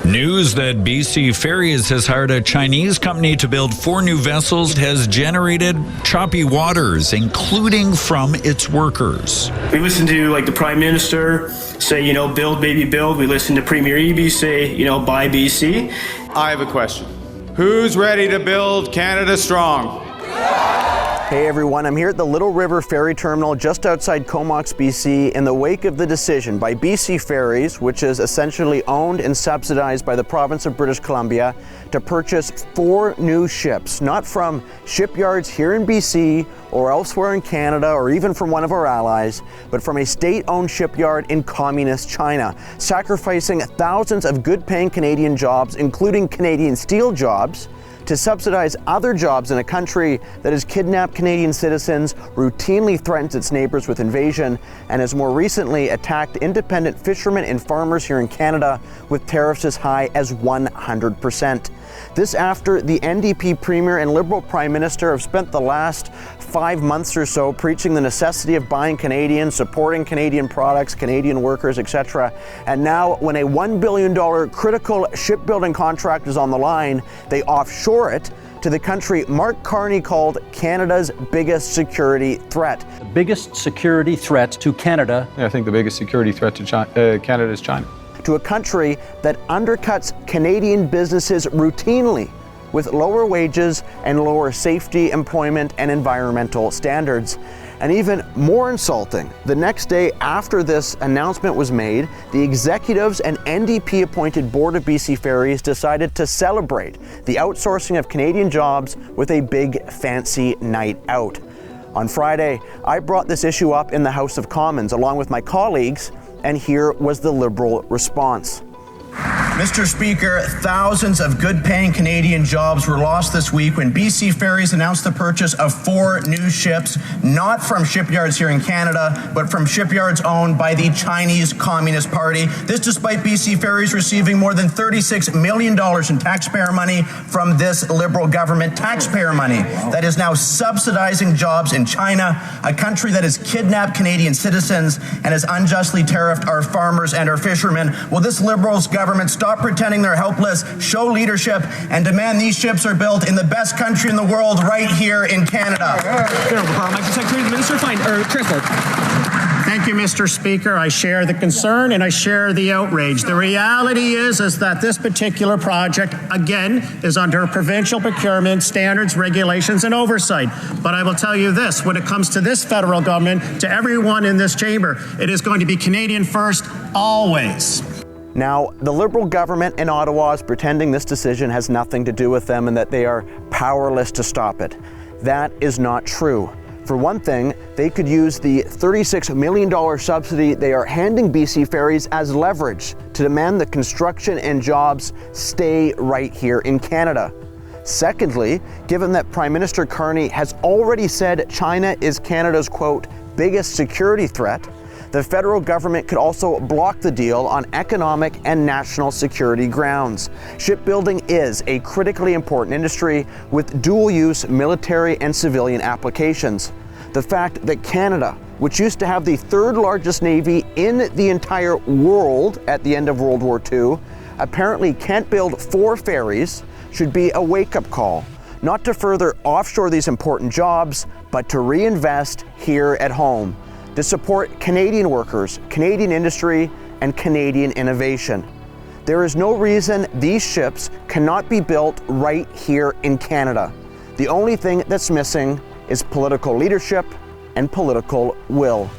News that BC Ferries has hired a Chinese company to build 4 new vessels has generated choppy waters, including from its workers. We listened to the Prime Minister say, build, baby, build. We listened to Premier Eby say, buy BC. I have a question. Who's ready to build Canada strong? Hey everyone, I'm here at the Little River Ferry Terminal just outside Comox, BC, in the wake of the decision by BC Ferries, which is essentially owned and subsidized by the province of British Columbia, to purchase 4 new ships, not from shipyards here in BC or elsewhere in Canada or even from one of our allies, but from a state-owned shipyard in communist China, sacrificing thousands of good-paying Canadian jobs, including Canadian steel jobs, to subsidize other jobs in a country that has kidnapped Canadian citizens, routinely threatens its neighbors with invasion, and has more recently attacked independent fishermen and farmers here in Canada with tariffs as high as 100%. This after the NDP Premier and Liberal Prime Minister have spent the last 5 months or so preaching the necessity of buying Canadian, supporting Canadian products, Canadian workers, etc. And now, when a $1 billion critical shipbuilding contract is on the line, they offshore it to the country Mark Carney called Canada's biggest security threat. The biggest security threat to Canada. I think the biggest security threat to Canada is China. To a country that undercuts Canadian businesses routinely with lower wages and lower safety, employment, and environmental standards. And even more insulting, the next day after this announcement was made, the executives and NDP-appointed board of BC Ferries decided to celebrate the outsourcing of Canadian jobs with a big, fancy night out. On Friday, I brought this issue up in the House of Commons along with my colleagues, and here was the Liberal response. Mr. Speaker, thousands of good-paying Canadian jobs were lost this week when BC Ferries announced the purchase of 4 new ships, not from shipyards here in Canada, but from shipyards owned by the Chinese Communist Party. This despite BC Ferries receiving more than $36 million in taxpayer money from this Liberal government, taxpayer money that is now subsidizing jobs in China, a country that has kidnapped Canadian citizens and has unjustly tariffed our farmers and our fishermen. Will this Liberals government stop pretending they're helpless, show leadership, and demand these ships are built in the best country in the world, right here in Canada? Secretary, the Minister of Transport. Thank you, Mr. Speaker. I share the concern and I share the outrage. The reality is that this particular project, again, is under provincial procurement standards, regulations, and oversight. But I will tell you this, when it comes to this federal government, to everyone in this chamber, it is going to be Canadian first, always. Now, the Liberal government in Ottawa is pretending this decision has nothing to do with them and that they are powerless to stop it. That is not true. For one thing, they could use the $36 million subsidy they are handing BC Ferries as leverage to demand the construction and jobs stay right here in Canada. Secondly, given that Prime Minister Carney has already said China is Canada's, quote, biggest security threat, the federal government could also block the deal on economic and national security grounds. Shipbuilding is a critically important industry with dual-use military and civilian applications. The fact that Canada, which used to have the 3rd largest navy in the entire world at the end of World War II, apparently can't build 4 ferries should be a wake-up call, not to further offshore these important jobs, but to reinvest here at home, to support Canadian workers, Canadian industry, and Canadian innovation. There is no reason these ships cannot be built right here in Canada. The only thing that's missing is political leadership and political will.